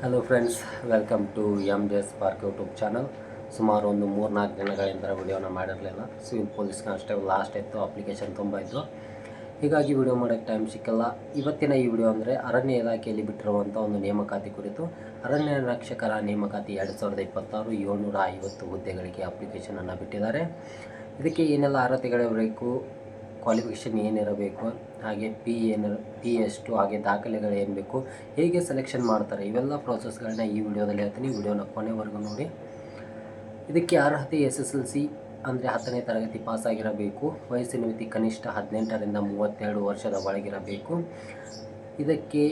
Hello friends, welcome to M J spark YouTube channel. ಸುಮಾರು ಒಂದು 3-4 ದಿನಗಳಿಂದ ವಿಡಿಯೋನ ಮಾಡಿರಲಿಲ್ಲ. ಸಿವಿಲ್ ಪೊಲೀಸ್ ಕಾನ್ಸ್ಟೇಬಲ್ ಲಾಸ್ಟ್ ಇತ್ತು, ಅಪ್ಲಿಕೇಶನ್ ತುಂಬ ಇತ್ತು, ಹೀಗಾಗಿ ವಿಡಿಯೋ ಮಾಡೋಕ್ಕೆ ಟೈಮ್ ಸಿಕ್ಕಲ್ಲ. ಇವತ್ತಿನ ಈ ವಿಡಿಯೋ ಅಂದರೆ ಅರಣ್ಯ ಇಲಾಖೆಯಲ್ಲಿ ಬಿಟ್ಟಿರುವಂಥ ಒಂದು ನೇಮಕಾತಿ ಕುರಿತು. ಅರಣ್ಯ ರಕ್ಷಕರ ನೇಮಕಾತಿ 2026 750 ಹುದ್ದೆಗಳಿಗೆ ಅಪ್ಲಿಕೇಶನನ್ನು ಬಿಟ್ಟಿದ್ದಾರೆ. ಇದಕ್ಕೆ ಏನೆಲ್ಲ ಅರ್ಹತೆಗಳಿರಬೇಕು, ಕ್ವಾಲಿಫಿಕೇಷನ್ ಏನಿರಬೇಕು, ಹಾಗೆ ಪಿ ಎಷ್ಟು, ಹಾಗೆ ದಾಖಲೆಗಳು ಏನು ಬೇಕು, ಹೇಗೆ ಸೆಲೆಕ್ಷನ್ ಮಾಡ್ತಾರೆ, ಇವೆಲ್ಲ ಪ್ರೋಸೆಸ್ಗಳನ್ನ ಈ ವಿಡಿಯೋದಲ್ಲಿ ಹೇಳ್ತೀನಿ. ವಿಡಿಯೋನ ಕೊನೆವರೆಗೂ ನೋಡಿ. ಇದಕ್ಕೆ ಅರ್ಹತೆ SSLC ಅಂದರೆ 10ನೇ ತರಗತಿ ಪಾಸಾಗಿರಬೇಕು. ವಯಸ್ಸಿನ ಮಿತಿ ಕನಿಷ್ಠ 18ರಿಂದ 32 ವರ್ಷದ ಒಳಗಿರಬೇಕು. ಇದಕ್ಕೆ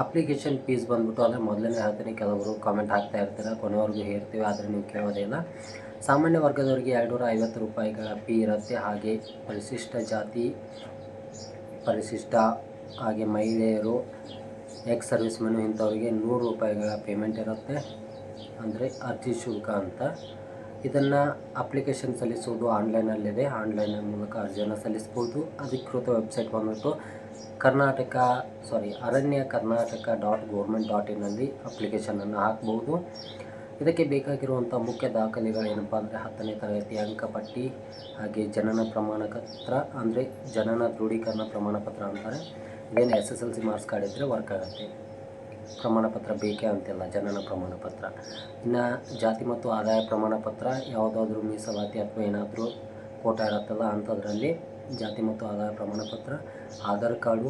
ಅಪ್ಲಿಕೇಶನ್ ಫೀಸ್ ಬಂದ್ಬಿಟ್ಟು ಅಂದರೆ ಮೊದಲನೇ ಹೇಳ್ತೀನಿ, ಕೆಲವರು ಕಾಮೆಂಟ್ ಹಾಕ್ತಾ ಇರ್ತೀರ, ಕೊನೆವರೆಗೂ ಹೇಳ್ತೀವಿ ಆದರೆ ನೀವು ಕೇಳೋದೇ ಇಲ್ಲ. ಸಾಮಾನ್ಯ ವರ್ಗದವರಿಗೆ 250 ರೂಪಾಯಿಗಳ ಫೀ ಇರುತ್ತೆ. ಹಾಗೆ ಪರಿಶಿಷ್ಟ ಜಾತಿ, ಪರಿಶಿಷ್ಟ, ಹಾಗೆ ಮಹಿಳೆಯರು, ಎಕ್ಸ್ ಸರ್ವಿಸ್ ಮೆನು ಇಂಥವರಿಗೆ 100 ರೂಪಾಯಿಗಳ ಪೇಮೆಂಟ್ ಇರುತ್ತೆ, ಅಂದರೆ ಅರ್ಜಿ ಶುಲ್ಕ ಅಂತ. ಇದನ್ನು ಅಪ್ಲಿಕೇಶನ್ ಸಲ್ಲಿಸುವುದು ಆನ್ಲೈನಲ್ಲಿದೆ. ಆನ್ಲೈನ್ ಮೂಲಕ ಅರ್ಜಿಯನ್ನು ಸಲ್ಲಿಸ್ಬೋದು. ಅಧಿಕೃತ ವೆಬ್ಸೈಟ್ ಬಂದ್ಬಿಟ್ಟು ಅರಣ್ಯ ಕರ್ನಾಟಕ.gov.in ಅಪ್ಲಿಕೇಶನನ್ನು ಹಾಕ್ಬೋದು. ಇದಕ್ಕೆ ಬೇಕಾಗಿರುವಂಥ ಮುಖ್ಯ ದಾಖಲೆಗಳೇನಪ್ಪ ಅಂದರೆ 10ನೇ ತರಗತಿ ಅಂಕಪಟ್ಟಿ, ಹಾಗೆ ಜನನ ಪ್ರಮಾಣ ಪತ್ರ ಅಂದರೆ ಜನನ ದೃಢೀಕರಣ ಪ್ರಮಾಣ ಪತ್ರ ಅಂತಾರೆ. ಇದೇನು SSLC ಮಾರ್ಕ್ಸ್ ಕಾರ್ಡ್ ಇದ್ದರೆ ವರ್ಕ್ ಆಗುತ್ತೆ. ಪ್ರಮಾಣ ಪತ್ರ ಬೇಕೇ ಅಂತಿಲ್ಲ, ಜನನ ಪ್ರಮಾಣ ಪತ್ರ. ಇನ್ನು ಜಾತಿ ಮತ್ತು ಆದಾಯ ಪ್ರಮಾಣ ಪತ್ರ, ಯಾವುದಾದ್ರೂ ಮೀಸಲಾತಿ ಅಥವಾ ಏನಾದರೂ ಕೋಟ ಇರುತ್ತಲ್ಲ ಅಂಥದ್ರಲ್ಲಿ ಜಾತಿ ಮತ್ತು ಆದಾಯ ಪ್ರಮಾಣ ಪತ್ರ, Aadhaar card,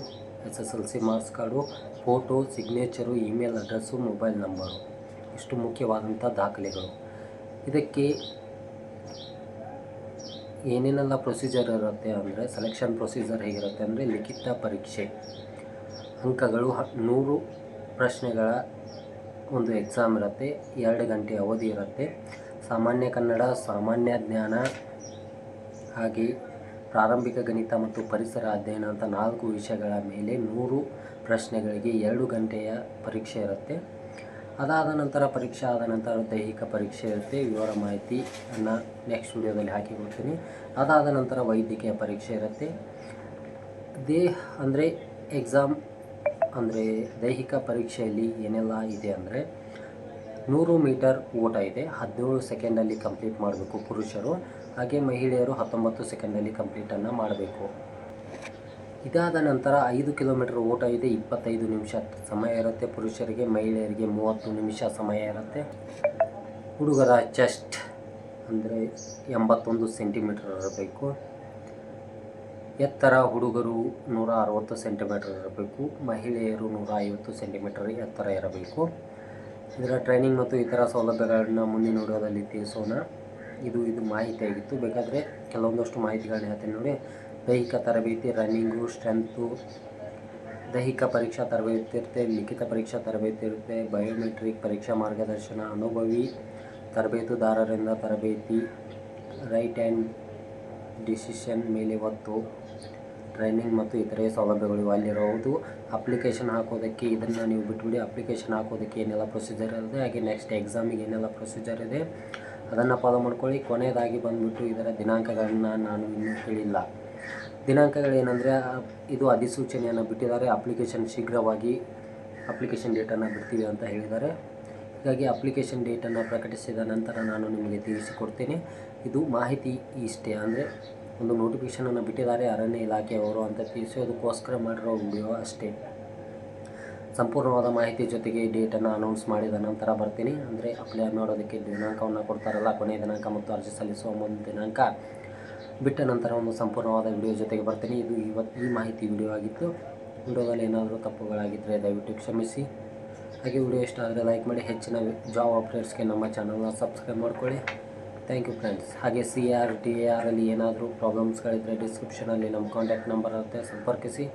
SSLC marks card, photo, signature, email address, mobile number, ಇಷ್ಟು ಮುಖ್ಯವಾದಂಥ ದಾಖಲೆಗಳು. ಇದಕ್ಕೆ ಏನೇನೆಲ್ಲ ಪ್ರೊಸೀಜರ್ ಇರುತ್ತೆ ಅಂದರೆ, ಸೆಲೆಕ್ಷನ್ ಪ್ರೊಸೀಜರ್ ಹೇಗಿರುತ್ತೆ ಅಂದರೆ, ಲಿಖಿತ ಪರೀಕ್ಷೆ, ಅಂಕಗಳು 100 ಪ್ರಶ್ನೆಗಳ ಒಂದು ಎಕ್ಸಾಮ್ ಇರುತ್ತೆ, 2 ಗಂಟೆ ಅವಧಿ ಇರುತ್ತೆ. ಸಾಮಾನ್ಯ ಕನ್ನಡ, ಸಾಮಾನ್ಯ ಜ್ಞಾನ, ಹಾಗೆ ಪ್ರಾರಂಭಿಕ ಗಣಿತ ಮತ್ತು ಪರಿಸರ ಅಧ್ಯಯನ ಅಂತ 4 ವಿಷಯಗಳ ಮೇಲೆ 100 ಪ್ರಶ್ನೆಗಳಿಗೆ 2 ಗಂಟೆಯ ಪರೀಕ್ಷೆ ಇರುತ್ತೆ. ಅದಾದ ನಂತರ ಪರೀಕ್ಷೆ ಆದ ನಂತರ ದೈಹಿಕ ಪರೀಕ್ಷೆ ಇರುತ್ತೆ. ವಿವರ ಮಾಹಿತಿಯನ್ನು ನೆಕ್ಸ್ಟ್ ವಿಡಿಯೋದಲ್ಲಿ ಹಾಕಿ ಕೊಡ್ತೀನಿ. ಅದಾದ ನಂತರ ವೈದ್ಯಕೀಯ ಪರೀಕ್ಷೆ ಇರುತ್ತೆ. ಎಕ್ಸಾಮ್ ಅಂದರೆ ದೈಹಿಕ ಪರೀಕ್ಷೆಯಲ್ಲಿ ಏನೆಲ್ಲ ಇದೆ ಅಂದರೆ, 100 ಮೀಟರ್ ಓಟ ಇದೆ, 17 ಸೆಕೆಂಡಲ್ಲಿ ಕಂಪ್ಲೀಟ್ ಮಾಡಬೇಕು ಪುರುಷರು, ಹಾಗೆ ಮಹಿಳೆಯರು 19 ಸೆಕೆಂಡಲ್ಲಿ ಕಂಪ್ಲೀಟನ್ನು ಮಾಡಬೇಕು. ಇದಾದ ನಂತರ 5 ಕಿಲೋಮೀಟರ್ ಓಟ ಇದೆ, 25 ನಿಮಿಷ ಸಮಯ ಇರುತ್ತೆ ಪುರುಷರಿಗೆ, ಮಹಿಳೆಯರಿಗೆ 30 ನಿಮಿಷ ಸಮಯ ಇರುತ್ತೆ. ಹುಡುಗರ ಚೆಸ್ಟ್ ಅಂದರೆ 81 ಸೆಂಟಿಮೀಟರ್ ಇರಬೇಕು. ಎತ್ತರ ಹುಡುಗರು 160 ಸೆಂಟಿಮೀಟರ್ ಇರಬೇಕು, ಮಹಿಳೆಯರು 150 ಸೆಂಟಿಮೀಟರ್ ಎತ್ತರ ಇರಬೇಕು. ಇದರ ಟ್ರೈನಿಂಗ್ ಮತ್ತು ಇತರ ಸೌಲಭ್ಯಗಳನ್ನ ಮುಂದಿನ ವಿಡಿಯೋದಲ್ಲಿ ತಿಳಿಸೋಣ. ಇದು ಮಾಹಿತಿಯಾಗಿತ್ತು. ಬೇಕಾದರೆ ಕೆಲವೊಂದಷ್ಟು ಮಾಹಿತಿಗಳನ್ನ ಹೇಳ್ತೀನಿ ನೋಡಿ. ದೈಹಿಕ ತರಬೇತಿ, ರನ್ನಿಂಗು, ಸ್ಟ್ರೆಂತು, ದೈಹಿಕ ಪರೀಕ್ಷಾ ತರಬೇತಿ ಇರುತ್ತೆ, ಲಿಖಿತ ಪರೀಕ್ಷಾ ತರಬೇತಿ ಇರುತ್ತೆ, ಬಯೋಮೆಟ್ರಿಕ್ ಪರೀಕ್ಷಾ ಮಾರ್ಗದರ್ಶನ, ಅನುಭವಿ ತರಬೇತುದಾರರಿಂದ ತರಬೇತಿ, ರೈಟ್ ಆ್ಯಂಡ್ ಡಿಸಿಷನ್ ಮೇಲೆ ಒತ್ತು, ಟ್ರೈನಿಂಗ್ ಮತ್ತು ಇತರೆ ಸೌಲಭ್ಯಗಳು ಅಲ್ಲಿರುವುದು. ಅಪ್ಲಿಕೇಶನ್ ಹಾಕೋದಕ್ಕೆ ಇದನ್ನು ನೀವು ಬಿಟ್ಬಿಡಿ. ಅಪ್ಲಿಕೇಶನ್ ಹಾಕೋದಕ್ಕೆ ಏನೆಲ್ಲ ಪ್ರೊಸೀಜರ್ ಇದೆ, ಹಾಗೆ ನೆಕ್ಸ್ಟ್ ಎಕ್ಸಾಮಿಗೆ ಏನೆಲ್ಲ ಪ್ರೊಸೀಜರ್ ಇದೆ ಅದನ್ನು ಫಾಲೋ ಮಾಡ್ಕೊಳ್ಳಿ. ಕೊನೆಯದಾಗಿ ಬಂದುಬಿಟ್ಟು ಇದರ ದಿನಾಂಕಗಳನ್ನು ನಾನು ಇನ್ನೂ ಹೇಳಿಲ್ಲ. ದಿನಾಂಕಗಳೇನೆಂದರೆ, ಇದು ಅಧಿಸೂಚನೆಯನ್ನು ಬಿಟ್ಟಿದ್ದಾರೆ. ಅಪ್ಲಿಕೇಶನ್ ಶೀಘ್ರವಾಗಿ ಅಪ್ಲಿಕೇಶನ್ ಡೇಟನ್ನು ಬಿಡ್ತೀವಿ ಅಂತ ಹೇಳಿದ್ದಾರೆ. ಹೀಗಾಗಿ ಅಪ್ಲಿಕೇಶನ್ ಡೇಟನ್ನು ಪ್ರಕಟಿಸಿದ ನಂತರ ನಾನು ನಿಮಗೆ ತಿಳಿಸಿಕೊಡ್ತೀನಿ. ಇದು ಮಾಹಿತಿ ಇಷ್ಟೇ, ಅಂದರೆ ಒಂದು ನೋಟಿಫಿಕೇಷನನ್ನು ಬಿಟ್ಟಿದ್ದಾರೆ ಅರಣ್ಯ ಇಲಾಖೆಯವರು ಅಂತ ತಿಳಿಸೋದಕ್ಕೋಸ್ಕರ ಮಾಡಿರೋ ವಿಡಿಯೋ ಅಷ್ಟೇ. ಸಂಪೂರ್ಣವಾದ ಮಾಹಿತಿ ಜೊತೆಗೆ ಡೇಟನ್ನು ಅನೌನ್ಸ್ ಮಾಡಿದ ನಂತರ ಬರ್ತೀನಿ. ಅಂದರೆ ಅಪ್ಲೈ ಮಾಡೋದಕ್ಕೆ ದಿನಾಂಕವನ್ನು ಕೊಡ್ತಾರಲ್ಲ, ಕೊನೆಯ ದಿನಾಂಕ ಮತ್ತು ಅರ್ಜಿ ಸಲ್ಲಿಸುವ ಒಂದು ದಿನಾಂಕ ಬಿಟ್ಟ ನಂತರ ಒಂದು ಸಂಪೂರ್ಣವಾದ ವಿಡಿಯೋ ಜೊತೆಗೆ ಬರ್ತೀನಿ. ಇದು ಈ ಮಾಹಿತಿ ವಿಡಿಯೋ ಆಗಿತ್ತು. ವಿಡಿಯೋದಲ್ಲಿ ಏನಾದರೂ ತಪ್ಪುಗಳಾಗಿದ್ದರೆ ದಯವಿಟ್ಟು ಕ್ಷಮಿಸಿ. ಹಾಗೆ ವಿಡಿಯೋ ಇಷ್ಟ ಆದರೆ ಲೈಕ್ ಮಾಡಿ. ಹೆಚ್ಚಿನ ಜಾಬ್ ಅಪ್ಡೇಟ್ಸ್ಗೆ ನಮ್ಮ ಚಾನಲ್ನ ಸಬ್ಸ್ಕ್ರೈಬ್ ಮಾಡ್ಕೊಳ್ಳಿ. Thank you friends. ಹಾಗೆ CR DAR ಅಲ್ಲಿ ಏನಾದರೂ ಪ್ರಾಬ್ಲಮ್ಸ್ಗಳಿದ್ದರೆ ಡಿಸ್ಕ್ರಿಪ್ಷನಲ್ಲಿ ನಮ್ಮ ಕಾಂಟ್ಯಾಕ್ಟ್ ನಂಬರ್ ಇರುತ್ತೆ, ಸಂಪರ್ಕಿಸಿ.